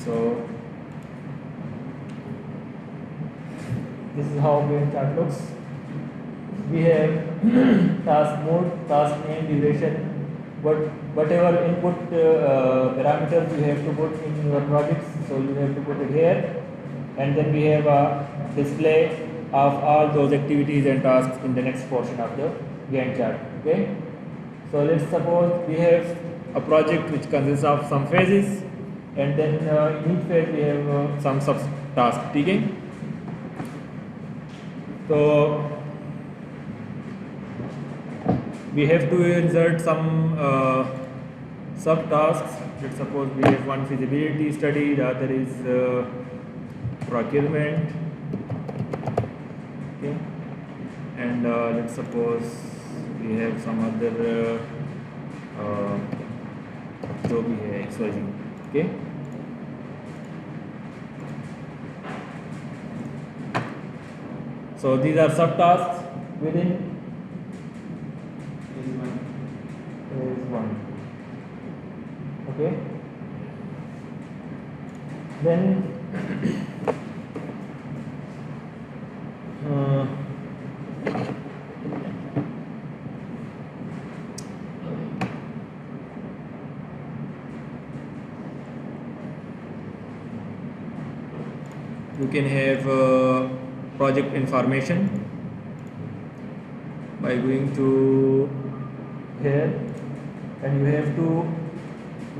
So this is how Gantt chart looks. We have task mode, task name, duration, whatever input parameters you have to put in your projects, so you have to put it here, and then we have a display of all those activities and tasks in the next portion of the Gantt chart. Okay, so let's suppose we have a project which consists of some phases, and then in each phase we have some sub tasks. Okay, so we have to insert some subtasks. Let's suppose we have one feasibility study, the other is procurement. Okay, and let's suppose we have some other जो भी है XYZ. Okay, so these are subtasks within phase 1. Okay, then you can have project information by going to here, and you have to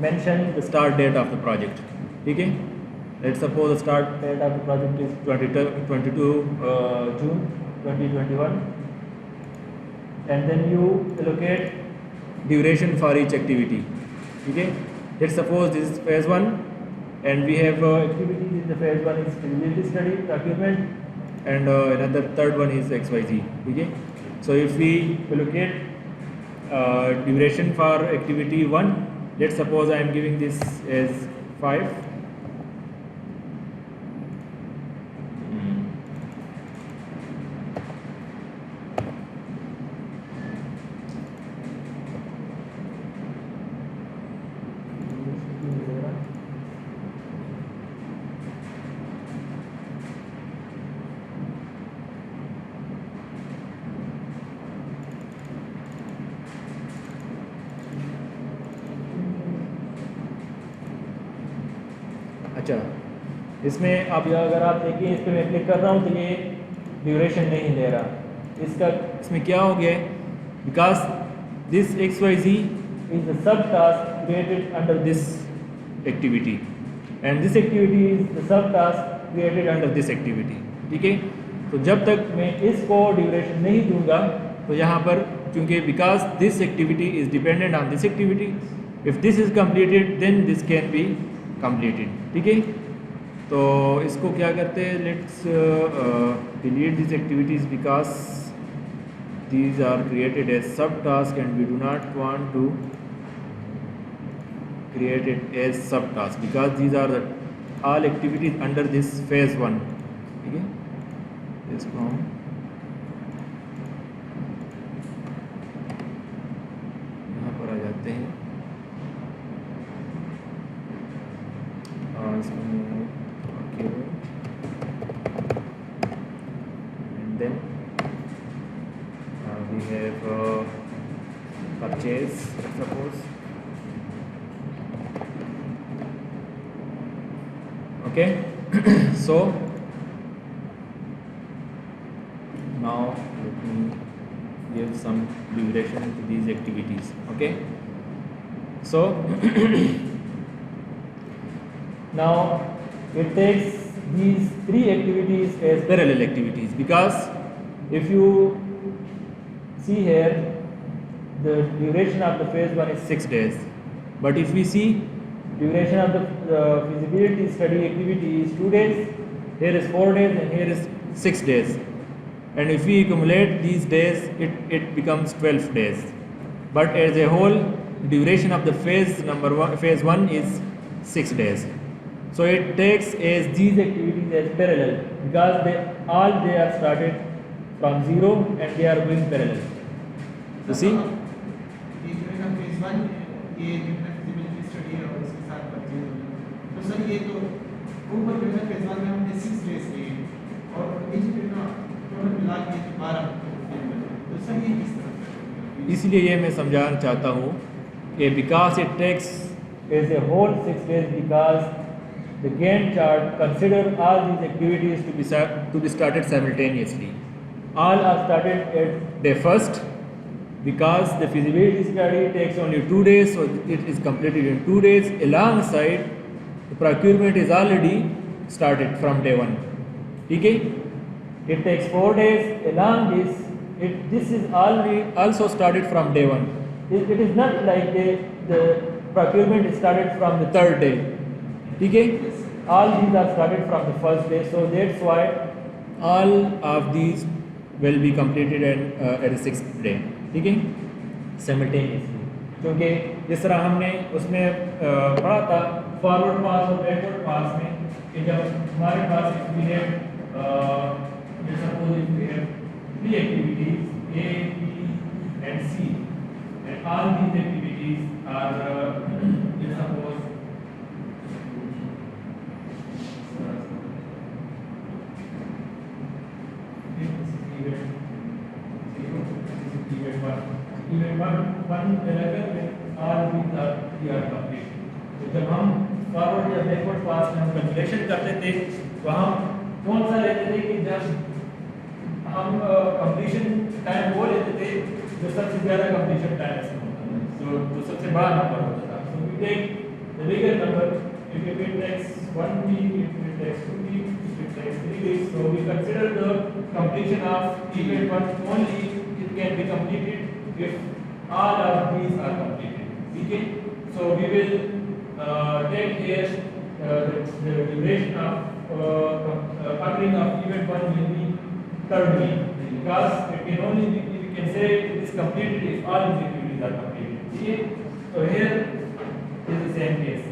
mention the start date of the project. Okay, let's suppose the start date of the project is 22 June 2021, and then you allocate duration for each activity. Okay, let's suppose this is phase 1, and we have activities in the phase 1 is feasibility study, procurement, and another third one is XYZ. Okay, so if we allocate duration for activity 1, let's suppose I am giving this as 5. अच्छा, इसमें अब अगर आप देखिए, इस पर मैं click कर रहा हूँ तो ये ड्यूरेशन नहीं ले रहा. इसमें क्या हो गया है? Because this XYZ is the sub task created under this activity, and this activity is the sub task created under this activity. ठीक है, तो जब तक मैं इसको ड्यूरेशन नहीं दूंगा तो यहाँ पर, क्योंकि because this activity is dependent on this activity, if this is completed then this can be completed. ठीक है, तो इसको क्या करते हैं, let's delete this activities because these are created as subtask and we do not want to create it as subtask because these are the all activities under this phase 1. ठीक है, इसको हम यहाँ पर आ जाते हैं और इसमें and then we have purchase, let's suppose. Okay, so now let me give some duration to these activities. Okay, so now it takes these 3 activities as parallel activities because if you see here, the duration of the phase 1 is 6 days, but if we see duration of the feasibility study activity is 2 days, here is 4 days and here is 6 days, and if we accumulate these days it becomes 12 days, but as a whole duration of the phase 1 is 6 days. So it takes as these activities as parallel because they are started from 0 and they are going parallel. You see? ये जो है ना phase 1 ये जो है feasibility study है और इसके साथ परचेज हो गया, तो सर ये तो ऊपर जो है फेज 1 में हमने 6 डेज लिए और नीचे पे ना टोटल मिला के 12 तो सही है किस तरह। इसलिए ये मैं समझाना चाहता हूँ कि because it takes as a whole 6 days because the Gantt chart consider all these activities to be started simultaneously. All are started at day first because the feasibility study takes only 2 days, so it is completed in 2 days. Alongside, the procurement is already started from day 1. Okay? It takes 4 days. Along this, this is already also started from day 1. It is not like the procurement is started from the 3rd day. Okay? All these are started from the 1st day, so that's why all of these will be completed at the 6th day. ठीक है, simultaneously. क्योंकि जिस तरह हमने उसमें पढ़ा था forward पास और बैकवर्ड पास में कि जब हमारे पास three activities A, B, and C, and all these activities are suppose event one level में all these are complete. तो जब हम फॉरवर्ड या बैकवर्ड पास में हम कैलकुलेशन करते थे तो हम कौन सा लेते थे कि जब हम कंप्लीशन टाइम वो लेते थे जो सबसे ज़्यादा कंप्लीशन टाइम से होता था, तो सबसे बड़ा नंबर होता था. So we take the bigger number. If it takes 1 week, if it takes 2 weeks, if it takes 3 weeks, so we consider the completion of event one only. It can be completed if all of these are completed. Okay, so we will take here the duration of occurring of event one will be 3rd week, because it can only be, we can say it is completed if all these activities are completed. Okay, so here is the same case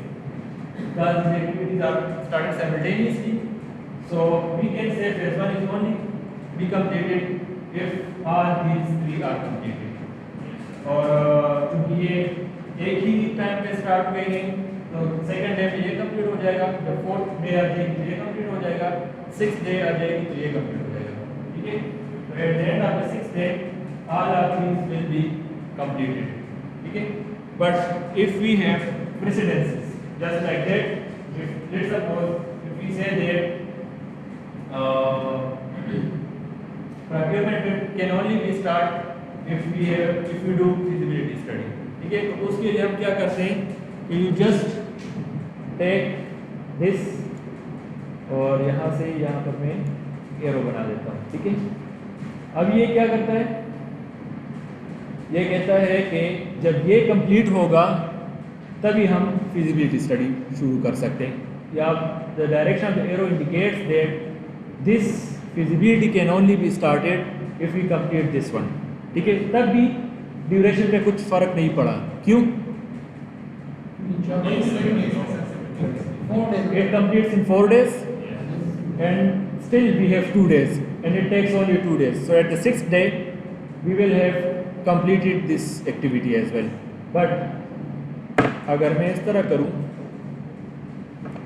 because these activities are started simultaneously, so we can say phase one is only be completed if all these 3 are completed. और क्योंकि ये एक ही time पे start हुए हैं तो second day पे ये कंप्लीट हो जाएगा, जब 4th डे आ जाएगी तो ये कंप्लीट हो जाएगा, 6th डे आ जाएगी तो ये कंप्लीट हो जाएगा. ठीक है, तो at the end of the 6th day all of these will be completed. ठीक है, but if we have precedences just like that, if let's suppose if we say that procurement can only be start if we do feasibility study. ठीक है, तो उसके लिए हम क्या करते हैं कि you just take this और यहाँ से यहाँ पर मैं एरो बना देता हूँ. ठीक है, अब ये क्या करता है, ये कहता है कि जब ये कंप्लीट होगा तभी हम feasibility study शुरू कर सकते हैं, या the direction of the arrow indicates that this feasibility can only be started if we complete this one. ठीक है, तब भी ड्यूरेशन पे कुछ फर्क नहीं पड़ा. क्यों? It completes in 4 days and still we have 2 days and it takes only 2 days. So at the 6th day we will have completed this activity as well. But अगर मैं इस तरह करूँ,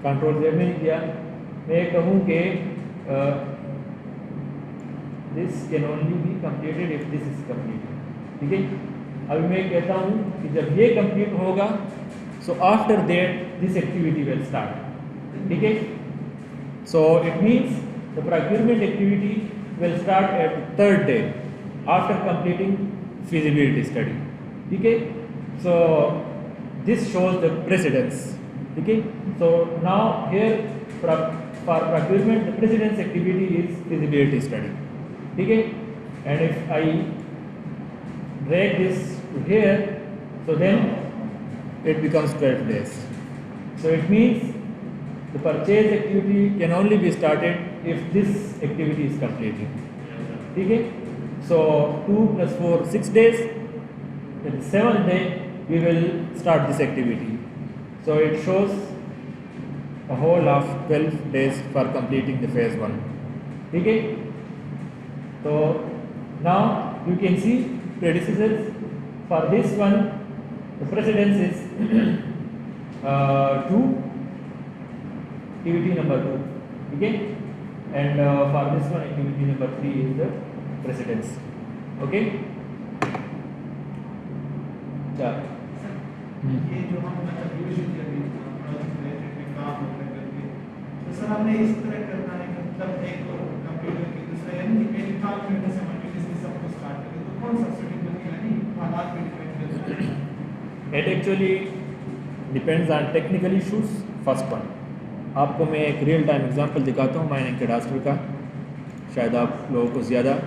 कंट्रोल Z नहीं किया, मैं कहूँ कि this can only be completed if this is completed. ठीक है, अभी मैं कहता हूँ कि जब ये कंप्लीट होगा so after that this activity will start. ठीक है, so it means the procurement activity will start at the 3rd day after completing feasibility study. ठीक है, so this shows the precedence. ठीक है, so now here for procurement the precedence activity is feasibility study. ठीक है, and if I drag this to here, so then it becomes 12 days. So it means the purchase activity can only be started if this activity is completed. ठीक है, so 2 plus 4 6 days. Then 7th day we will start this activity. So it shows a whole of 12 days for completing the phase 1. ठीक है, so now you can see predecessors for this one. The precedence is 2 activity number 2, okay, and for this one activity number 3 is the precedence, okay. Yeah. ये जो हम मतलब usually अभी project related में काम वगैरह करके तो सर हमने इस तरह करना है कि मतलब एक कंप्यूटर की दूसरा यानी कि मेरे काम में से simultaneously सब कुछ स्टार्ट करें तो कौन सा सुटेबल है यानी हालात पे डिपेंड करता है। It actually depends on technical issues. First one आपको मैं एक रियल टाइम एग्जांपल दिखाता हूँ माइनिंग कैडास्टर का, शायद आप लोगों को ज़्यादा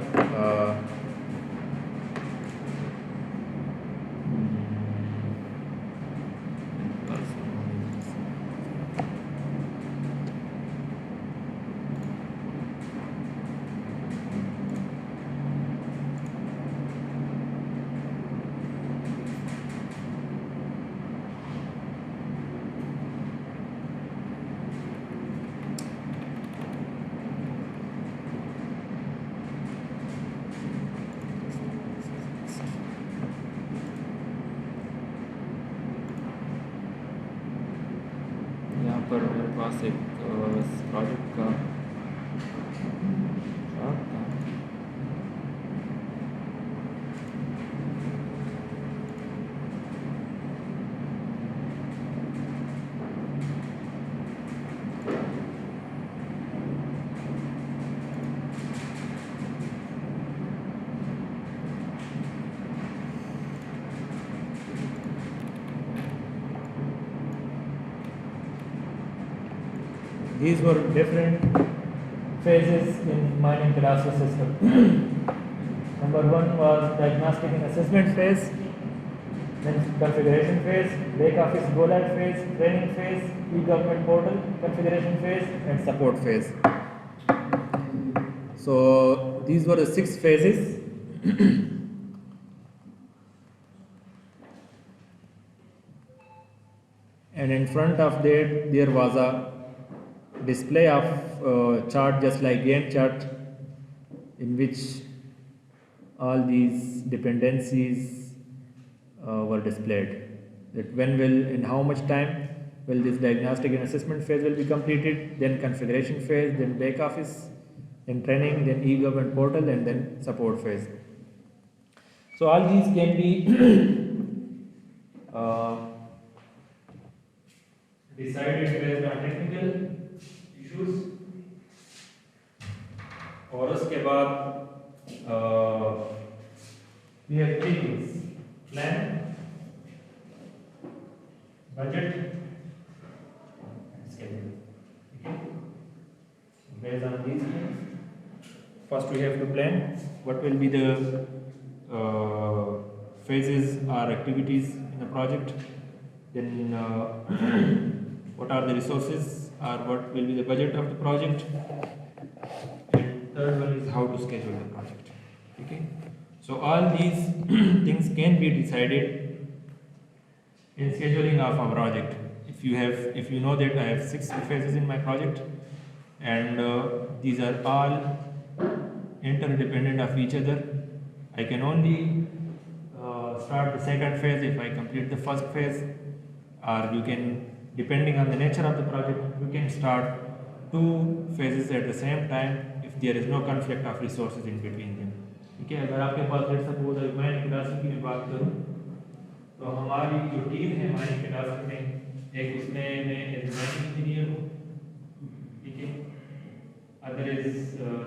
यहाँ पर मेरे पास एक प्रोजेक्ट का चार्ट था। These were different phases in mining cadastral system. Number 1 was diagnostic and assessment phase, then configuration phase, back office go live phase, training phase, e-government portal configuration phase, and support phase. So these were the 6 phases. And in front of that there was a display of chart just like Gantt chart, in which all these dependencies were displayed. That when will, in how much time will this diagnostic and assessment phase will be completed, then configuration phase, then back office, then training, then e-government portal, and then support phase. So all these can be decided based on technical issues, और उसके बाद we have 3 things: plan, budget, and schedule. Okay. Based on these things, first we have to plan what will be the phases or activities in the project. Then what are the resources or what will be the budget of the project, and third one is how to schedule the project. Okay, so all these things can be decided in scheduling of our project. If you know that I have 6 phases in my project, and these are all interdependent of each other, I can only start the second phase if I complete the first phase, or you can, depending on the nature of the project, you can start 2 phases at the same time if there is no conflict of resources in between them. ठीक है, अगर आपके पास let suppose अगर mining कैडास्टर की मैं बात करूँ तो हमारी जो टीम है माइनिंग कैडास्टर में, एक उसमें मैं एज माइनिंग इंजीनियर हूँ, ठीक है, other is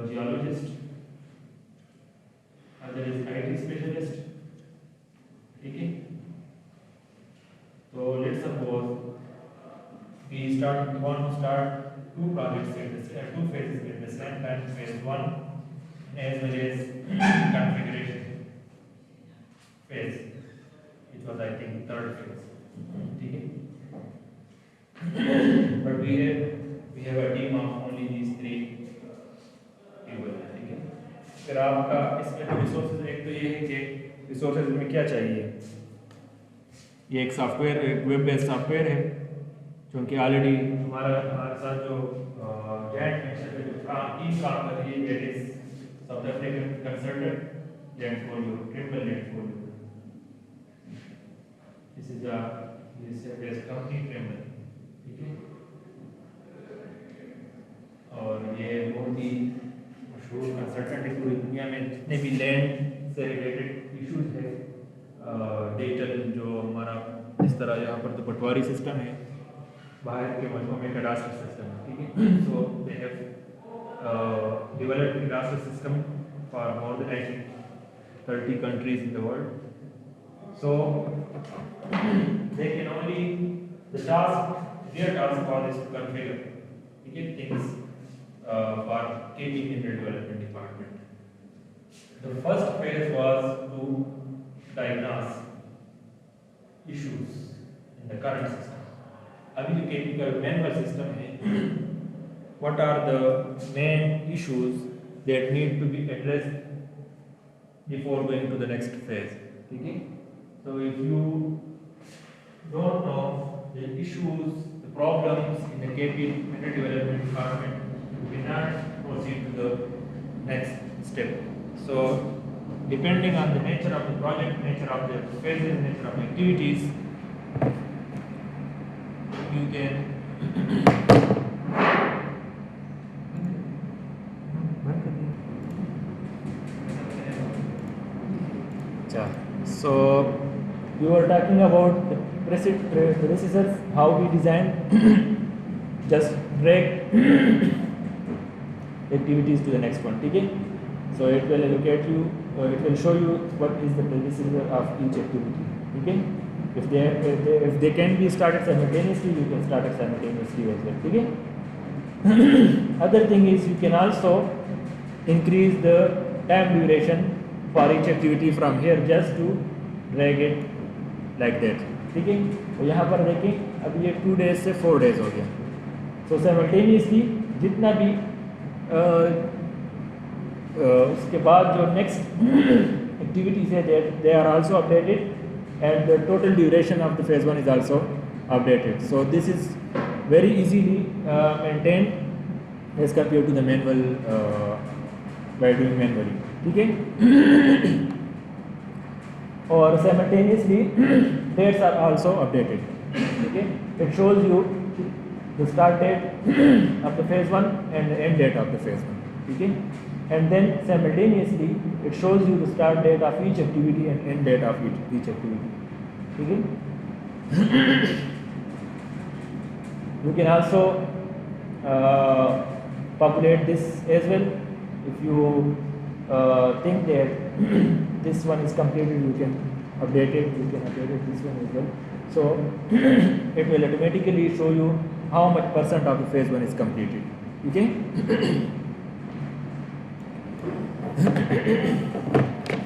geologist, other is IT specialist, ठीक है. So let's suppose we want to start 2 projects at 2 phases at the same time, phase 1 as well as configuration phase, which was I think 3rd phase. Okay. But we have a team of only these 3 people. ठीक है. फिर आपका इसमें जो resources, एक तो ये है कि रिसोर्सेज में क्या चाहिए. ये एक सॉफ्टवेयर, एक वेब बेस्ड सॉफ्टवेयर है, क्योंकि ऑलरेडी हमारे साथ जो जॉइंट वेंचर पे जो टीम काम कर रही है, that is south African consultant Landfolio, Trimble Landfolio. This is based company Trimble. ठीक है. इंडिया में जितने भी लैंड से रिलेटेड इश्यूज है, डिजिटल जो हमारा इस तरह यहाँ पर तो पटवारी सिस्टम है, बाहर के मुल्कों में कैडास्ट्रल सिस्टम है, ठीक है। So they have developed cadastral system for more than I think 30 countries in the world. So they can only their task for is to configure things for keeping in the development department. The first phase was to diagnose issues in the current system. अभी जो chemical manual system है, what are the main issues that need to be addressed before going to the next phase, ठीक है। So if you don't know the issues, the problems in the KP Mineral Development Department, you cannot proceed to the next step. So depending on the nature of the project, nature of the phases, nature of the activities, you can so we were talking about the procedures, how we design just drag activities to the next one, ठीक है। So it will allocate you, it will show you what is the predecessor of each activity, ठीक है। If they can be started simultaneously, you can start it simultaneously as well, ठीक है। Other thing is you can also increase the time duration for each activity from here just to drag it like that, ठीक है। तो यहाँ पर देखें अब ये 2 days से 4 days हो गया। So simultaneously जितना भी उसके बाद जो next activities है they are also updated and the total duration of the phase 1 is also updated. So this is very easily maintained as compared to the manual by doing manually, ठीक है। और simultaneously dates are also updated, ठीक है। It shows you the start date of the phase 1 and the end date of the phase 1, ठीक है। And then simultaneously it shows you the start date of each activity and end date of each activity, ठीक है। You can also populate this as well. If you think that this one is completed, you can update it. You can update this one as well. So it will automatically show you how much % of the phase 1 is completed. Okay.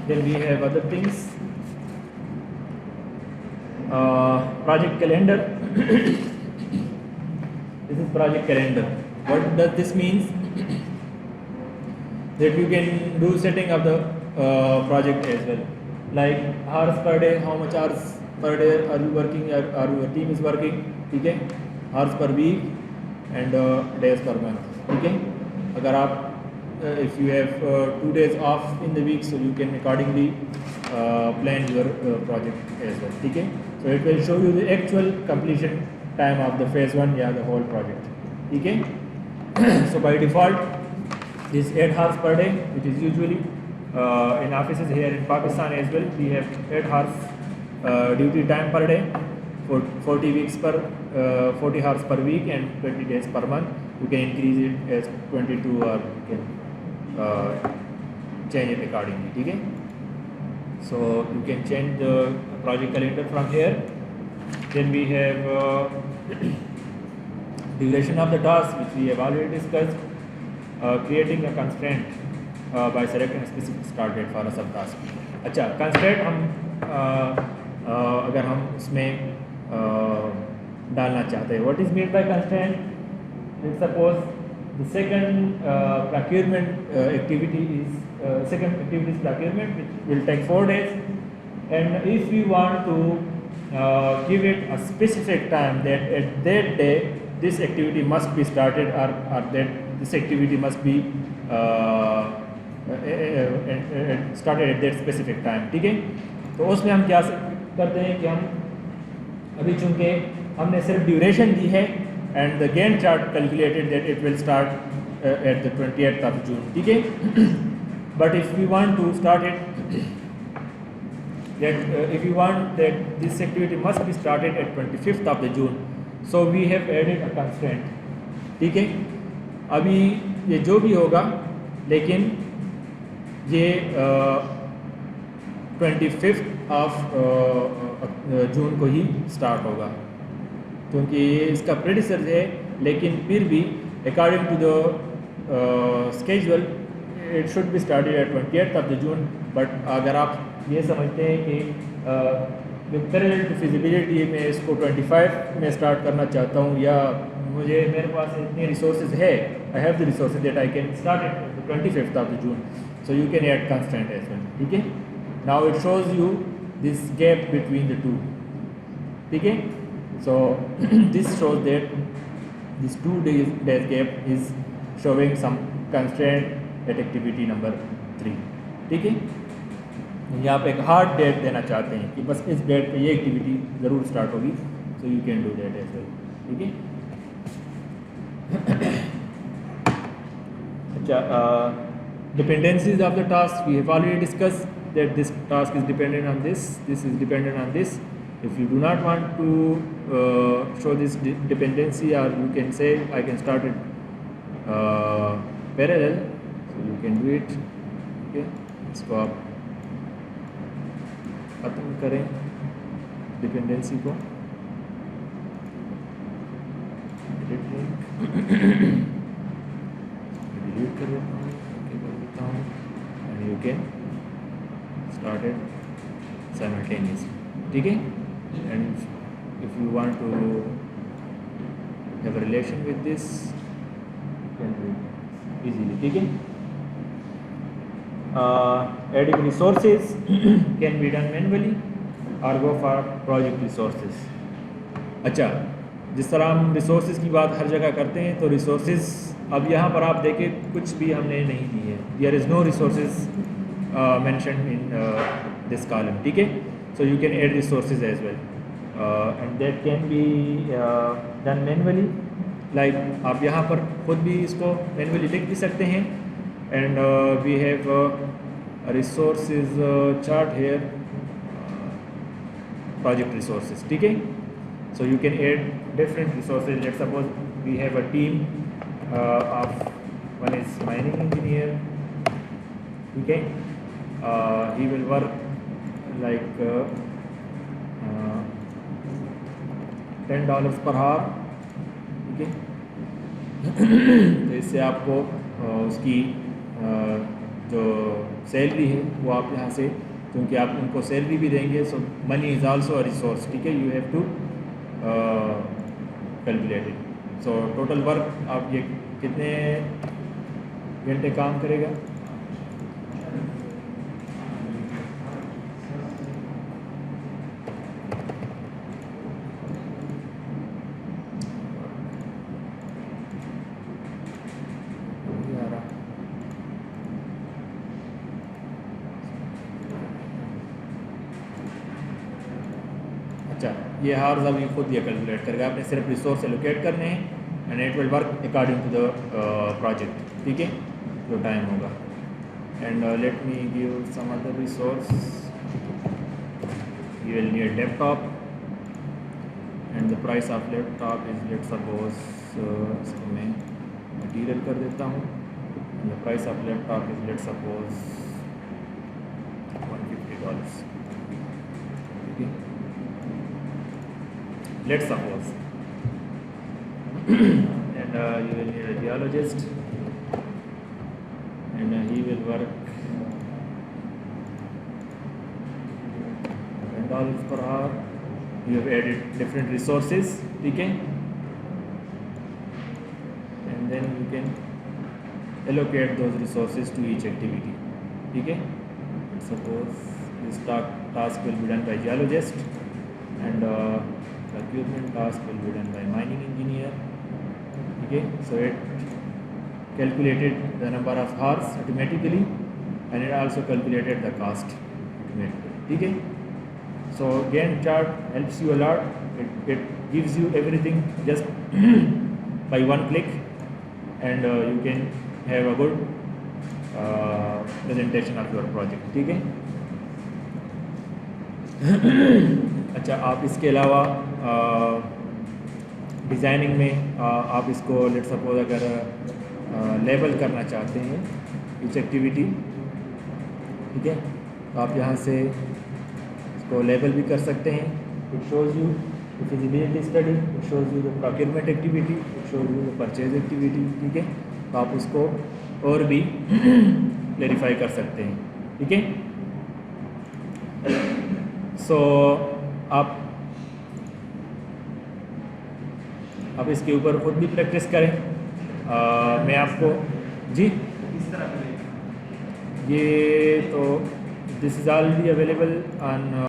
Then we have other things. Project calendar. This is project calendar. What does this means? That you can do setting of the project as well, like hours per day, how much hours per day are you working, or your team is working, ठीक है। hours per week and days per month, ठीक है। अगर आप if you have 2 days off in the week, so you can accordingly plan your project as well, ठीक है। So it will show you the actual completion time of the phase 1 या the whole project, ठीक है। So by default this 8 hours per day, which is usually in offices here in Pakistan as well, we have 8 hours duty time per day for 40 weeks per 40 hours per week and 20 days per month. You can increase it as 22 or you can change it accordingly, ठीक है। So you can change the project calendar from here. Then we have duration of the task, which we have already discussed. Creating a constraint by selecting a specific start date for a sub task. अच्छा, constraint हम अगर हम उसमें डालना चाहते हैं, what is meant by constraint? Let's suppose the second procurement activity is second activity is procurement, which will take 4 days, and if we want to give it a specific time that at that day this activity must be started, or that this activity must be started at that specific time, ठीक है। तो उसमें हम क्या करते हैं कि हम अभी चूँकि हमने सिर्फ ड्यूरेशन दी है and the Gantt chart calculated that it will start at the 28th of June, ठीक है। but if we want to start it that if you want that this activity must be started at 25th of the June, so we have added a constraint. ठीक है, अभी ये जो भी होगा लेकिन ये 25th ऑफ जून को ही स्टार्ट होगा, क्योंकि ये इसका प्रेडिसर है, लेकिन फिर भी according to the schedule it should be started at 28th of the June. But अगर आप ये समझते हैं कि पैरेलल टू फिजिबिलिटी में इसको 25 में स्टार्ट करना चाहता हूँ, या मुझे मेरे पास इतने रिसोर्सेज है, I have the resources that I can start at 25th of the June, so you can add constant as well. ठीक है, now it shows you this gap between the two. ठीक है, so this shows that this 2 days gap is showing some constraint at activity number 3. ठीक है, यहाँ पे एक hard date देना चाहते हैं कि बस इस डेट पे ये एक्टिविटी ज़रूर स्टार्ट होगी, so you can do that as well. ठीक है, अच्छा, dependencies of the task we have already discuss that this task is dependent on this is dependent on this. If you do not want to show this dependency, or you can say I can start it parallel, so you can do it. Okay, इसको आप खत्म करें dependency को, delete कर देता हूँ, okay कर देता हूँ, and you can start it simultaneously. ठीक है, and if you want to have a relation with this, you can do it easily. ठीक है, adding resources can be done manually or go for project resources. अच्छा, जिस तरह हम resources की बात हर जगह करते हैं, तो resources अब यहाँ पर आप देखें कुछ भी हमने नहीं दी है. There is no resources mentioned in this column. ठीक है, so you can add resources as well, and that can be done manually. Like आप यहाँ पर खुद भी इसको manually लिख भी सकते हैं, and we have a resources chart here, project resources. ठीक है, so you can add different resources. Let's suppose we have a team of one is mining engineer. ठीक है, he will work like $10 per hour. ठीक है, तो इससे आपको उसकी जो सैलरी है वो आप यहाँ से, क्योंकि आप उनको सैलरी भी देंगे, so money is also a resource. ठीक है, you have to calculate it. So total work आप ये कितने घंटे काम करेगा? अच्छा, ये हार्स अभी खुद ये कैलकुलेट करेगा, आपने सिर्फ रिसोर्स एलोकेट करने हैं and it will work according to the project. ठीक है, जो टाइम होगा. And let me give some other resource. You will need laptop, and the price of laptop is, let suppose इसको मैं मटीरियल कर देता हूँ, and the price of laptop is, let suppose $150. ठीक है, let's suppose and you will need a geologist, and he will work $10 per hour. You have added different resources. ठीक है, and then you can allocate those resources to each activity. ठीक है, suppose this task will be done by geologist, and procurement task will be done by mining engineer. Okay, so it calculated the number of hours automatically, and it also calculated the cost automatically. Okay, so Gantt chart helps you a lot. It gives you everything just by one click, and you can have a good presentation of your project, ठीक है। अच्छा, आप इसके अलावा designing में आप इसको let suppose अगर लेबल करना चाहते हैं ईच एक्टिविटी, ठीक है, तो आप यहाँ से इसको लेबल भी कर सकते हैं। It shows you the feasibility study, it shows you the procurement activity, it shows you the purchase activity, ठीक है। तो आप उसको और भी क्लेरिफाई कर सकते हैं, ठीक है। सो आप इसके ऊपर खुद भी प्रैक्टिस करें। मैं आपको जी इस तरह करें। ये तो this is already available on